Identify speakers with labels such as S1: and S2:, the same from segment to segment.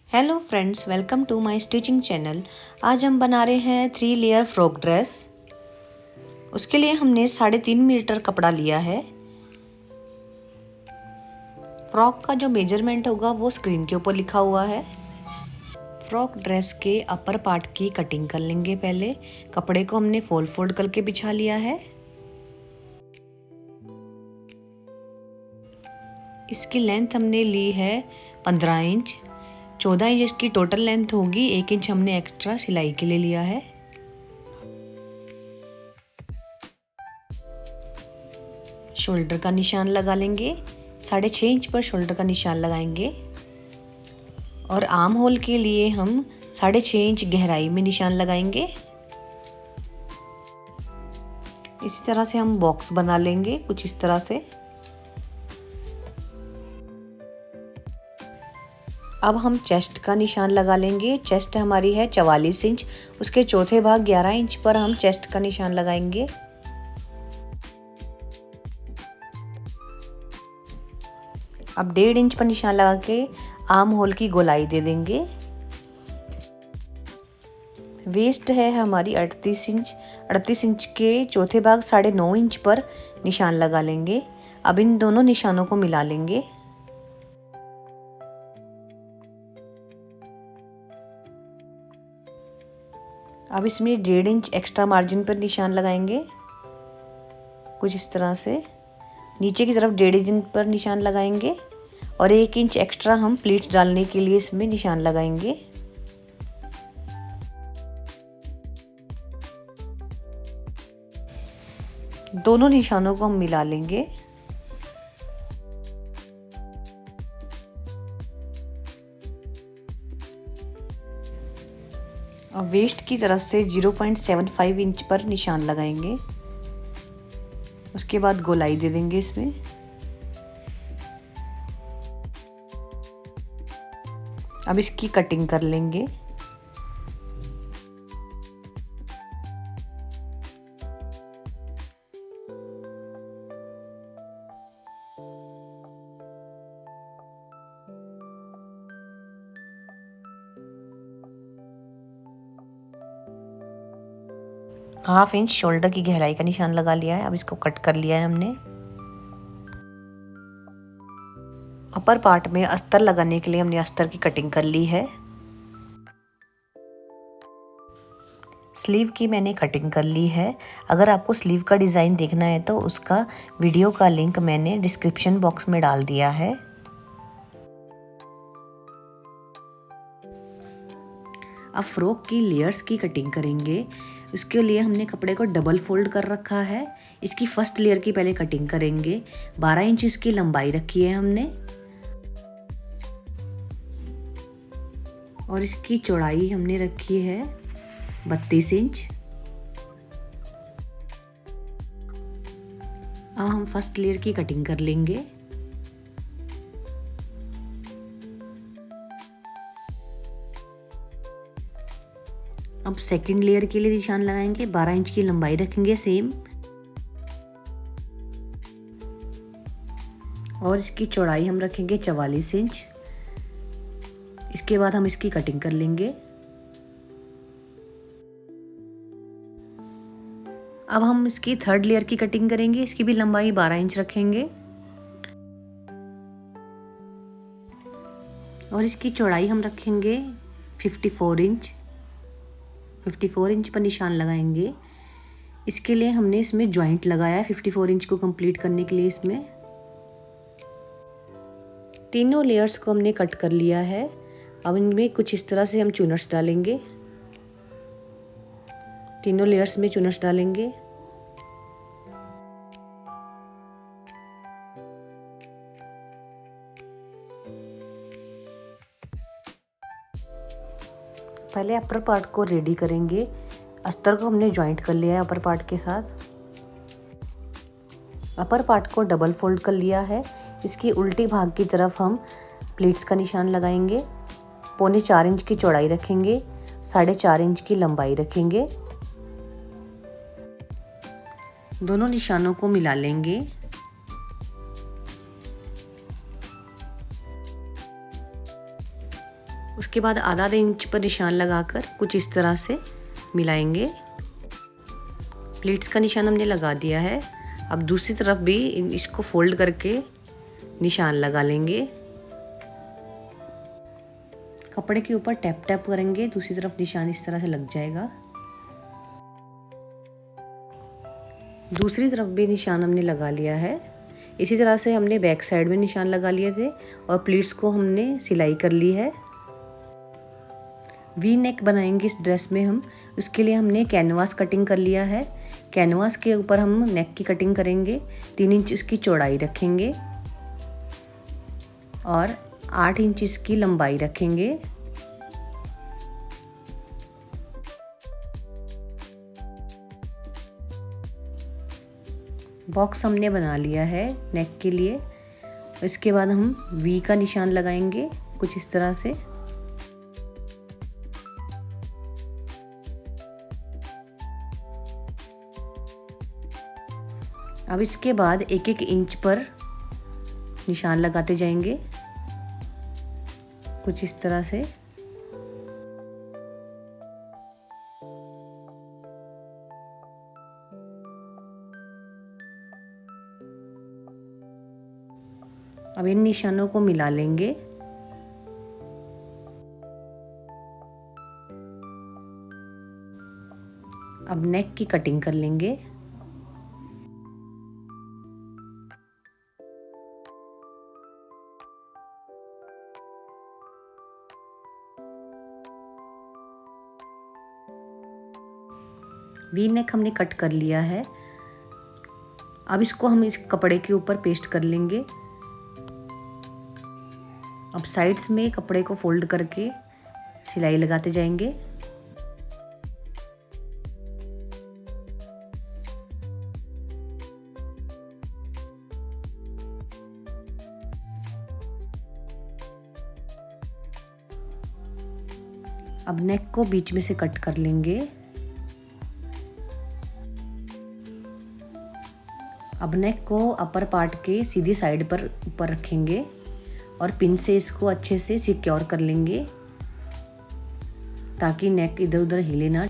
S1: Hello friends, welcome to my stitching channel. आज हम बना रहे हैं 3 लेयर फ्रॉक ड्रेस। उसके लिए हमने 3.5 मीटर कपड़ा लिया है। फ्रॉक का जो मेजरमेंट होगा वो स्क्रीन के ऊपर लिखा हुआ है। फ्रॉक ड्रेस के अपर पार्ट की कटिंग कर लेंगे। पहले कपड़े को हमने फोल्ड करके बिछा लिया है। इसकी लेंथ हमने ली है 15 इंच। 14 इंच इसकी टोटल लेंथ होगी। 1 इंच हमने एक्स्ट्रा सिलाई के लिए लिया है। शोल्डर का निशान लगा लेंगे। 6.5 इंच पर शोल्डर का निशान लगाएंगे और आर्म होल के लिए हम 6.5 इंच गहराई में निशान लगाएंगे। इसी तरह से हम बॉक्स बना लेंगे, कुछ इस तरह से। अब हम चेस्ट का निशान लगा लेंगे। चेस्ट हमारी है 44 इंच। उसके चौथे भाग 11 इंच पर हम चेस्ट का निशान लगाएंगे। अब 1.5 इंच पर निशान लगा के आर्म होल की गोलाई दे देंगे। वेस्ट है हमारी 38 इंच। 38 इंच के चौथे भाग 9.5 इंच पर निशान लगा लेंगे। अब इन दोनों निशानों को मिला लेंगे। अब इसमें 1.5 इंच एक्स्ट्रा मार्जिन पर निशान लगाएंगे, कुछ इस तरह से। नीचे की तरफ 1.5 इंच पर निशान लगाएंगे और 1 इंच एक्स्ट्रा हम प्लीट्स डालने के लिए इसमें निशान लगाएंगे। दोनों निशानों को हम मिला लेंगे। और वेस्ट की तरफ से 0.75 इंच पर निशान लगाएंगे। उसके बाद गोलाई दे देंगे इसमें। अब इसकी कटिंग कर लेंगे। ½ इंच शोल्डर की गहराई का निशान लगा लिया है। अब इसको कट कर लिया है हमने। अपर पार्ट में अस्तर लगाने के लिए हमने अस्तर की कटिंग कर ली है। स्लीव की मैंने कटिंग कर ली है। अगर आपको स्लीव का डिज़ाइन देखना है तो उसका वीडियो का लिंक मैंने डिस्क्रिप्शन बॉक्स में डाल दिया है। अब फ्रॉक की लेयर्स की कटिंग करेंगे। उसके लिए हमने कपड़े को डबल फोल्ड कर रखा है। इसकी फर्स्ट लेयर की पहले कटिंग करेंगे। 12 इंच इसकी लंबाई रखी है हमने और इसकी चौड़ाई हमने रखी है 32 इंच। अब हम फर्स्ट लेयर की कटिंग कर लेंगे। अब सेकंड लेयर के लिए निशान लगाएंगे। 12 इंच की लंबाई रखेंगे सेम और इसकी चौड़ाई हम रखेंगे 44 इंच। इसके बाद हम इसकी कटिंग कर लेंगे। अब हम इसकी थर्ड लेयर की कटिंग करेंगे। इसकी भी लंबाई 12 इंच रखेंगे और इसकी चौड़ाई हम रखेंगे 54 इंच। 54 इंच पर निशान लगाएंगे। इसके लिए हमने इसमें जॉइंट लगाया है 54 इंच को कंप्लीट करने के लिए। इसमें तीनों लेयर्स को हमने कट कर लिया है। अब इनमें कुछ इस तरह से हम चुनट्स डालेंगे। तीनों लेयर्स में चुनट्स डालेंगे। पहले अपर पार्ट को रेडी करेंगे। अस्तर को हमने जॉइंट कर लिया है अपर पार्ट के साथ। अपर पार्ट को डबल फोल्ड कर लिया है। इसकी उल्टी भाग की तरफ हम प्लीट्स का निशान लगाएंगे। 3.25 इंच की चौड़ाई रखेंगे। 4.5 इंच की लंबाई रखेंगे। दोनों निशानों को मिला लेंगे। उसके बाद आधा इंच पर निशान लगाकर कुछ इस तरह से मिलाएंगे। प्लीट्स का निशान हमने लगा दिया है। अब दूसरी तरफ भी इसको फोल्ड करके निशान लगा लेंगे। कपड़े के ऊपर टैप टैप करेंगे, दूसरी तरफ निशान इस तरह से लग जाएगा। दूसरी तरफ भी निशान हमने लगा लिया है। इसी तरह से हमने बैक साइड में निशान लगा लिए थे और प्लीट्स को हमने सिलाई कर ली है। वी नेक बनाएंगे इस ड्रेस में हम, उसके लिए हमने कैनवास कटिंग कर लिया है। कैनवास के ऊपर हम नेक की कटिंग करेंगे। 3 इंच इसकी चौड़ाई रखेंगे और 8 इंच इसकी लंबाई रखेंगे। बॉक्स हमने बना लिया है नेक के लिए। इसके बाद हम वी का निशान लगाएंगे कुछ इस तरह से। अब इसके बाद 1-1 इंच पर निशान लगाते जाएंगे कुछ इस तरह से। अब इन निशानों को मिला लेंगे। अब नेक की कटिंग कर लेंगे। वी नेक हमने कट कर लिया है। अब इसको हम इस कपड़े के ऊपर पेस्ट कर लेंगे। अब साइड्स में कपड़े को फोल्ड करके सिलाई लगाते जाएंगे। अब नेक को बीच में से कट कर लेंगे। अब नेक को अपर पार्ट के सीधी साइड पर ऊपर रखेंगे और पिन से इसको अच्छे से सिक्योर कर लेंगे ताकि नेक इधर उधर हिले ना।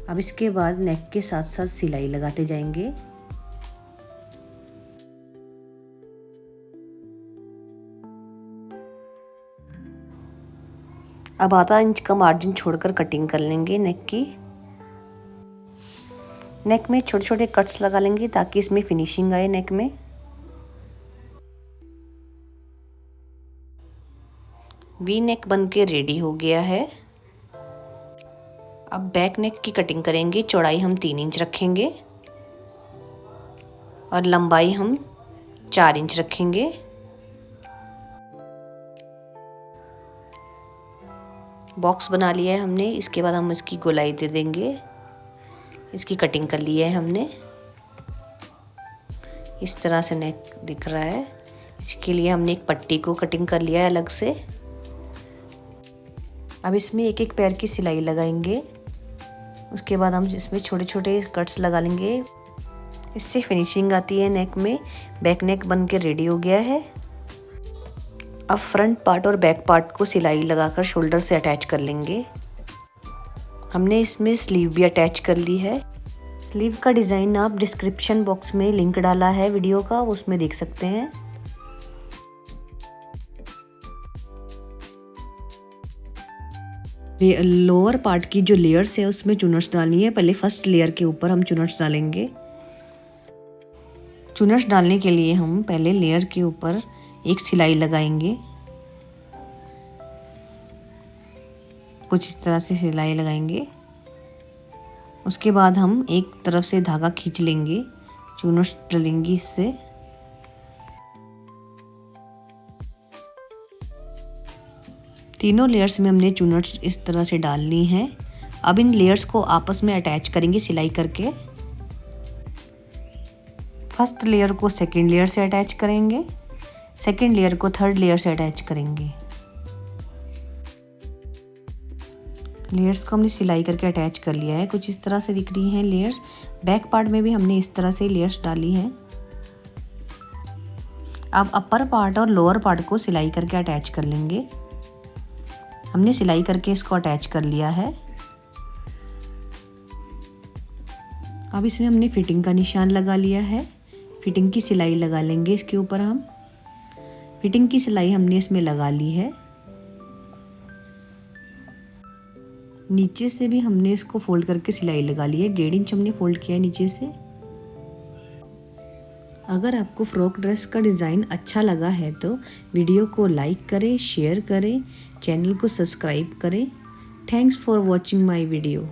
S1: अब इसके बाद नेक के साथ साथ सिलाई लगाते जाएंगे। अब आधा इंच का मार्जिन छोड़कर कटिंग कर लेंगे नेक की। नेक में छोटे छोटे कट्स लगा लेंगे ताकि इसमें फिनिशिंग आए नेक में। वी नेक बनके रेडी हो गया है। अब बैक नेक की कटिंग करेंगे। चौड़ाई हम 3 इंच रखेंगे और लंबाई हम 4 इंच रखेंगे। बॉक्स बना लिया है हमने। इसके बाद हम इसकी गोलाई दे देंगे। इसकी कटिंग कर ली है हमने। इस तरह से नेक दिख रहा है। इसके लिए हमने एक पट्टी को कटिंग कर लिया है अलग से। अब इसमें 1-1 पैर की सिलाई लगाएंगे। उसके बाद हम इसमें छोटे छोटे कट्स लगा लेंगे। इससे फिनिशिंग आती है नेक में। बैक नेक बन के रेडी हो गया है। अब फ्रंट पार्ट और बैक पार्ट को सिलाई लगाकर शोल्डर से अटैच कर लेंगे। हमने इसमें स्लीव भी अटैच कर ली है। स्लीव का डिज़ाइन आप डिस्क्रिप्शन बॉक्स में लिंक डाला है वीडियो का, उसमें देख सकते हैं। ये लोअर पार्ट की जो लेयर्स है उसमें चुनर्स डालनी है। पहले फर्स्ट लेयर के ऊपर हम चुनर्स डालेंगे। चुनर्स डालने के लिए हम पहले लेयर के ऊपर एक सिलाई लगाएंगे। कुछ इस तरह से सिलाई लगाएंगे। उसके बाद हम एक तरफ से धागा खींच लेंगे, चुनर्स डालेंगे इससे। तीनों लेयर्स में हमने चुनर्स इस तरह से डालनी है। अब इन लेयर्स को आपस में अटैच करेंगे सिलाई करके। फर्स्ट लेयर को सेकंड लेयर से अटैच करेंगे, सेकंड लेयर को थर्ड लेयर से अटैच करेंगे। लेयर्स को हमने सिलाई करके अटैच कर लिया है। कुछ इस तरह से दिख रही हैं लेयर्स। बैक पार्ट में भी हमने इस तरह से लेयर्स डाली हैं। अब अपर पार्ट और लोअर पार्ट को सिलाई करके अटैच कर लेंगे। हमने सिलाई करके इसको अटैच कर लिया है। अब इसमें हमने फिटिंग का निशान लगा लिया है। फिटिंग की सिलाई लगा लेंगे इसके ऊपर हम। फिटिंग की सिलाई हमने इसमें लगा ली है। नीचे से भी हमने इसको फोल्ड करके सिलाई लगा ली है। 1.5 इंच हमने फोल्ड किया है नीचे से। अगर आपको फ्रॉक ड्रेस का डिज़ाइन अच्छा लगा है तो वीडियो को लाइक करें, शेयर करें, चैनल को सब्सक्राइब करें। Thanks for watching my video.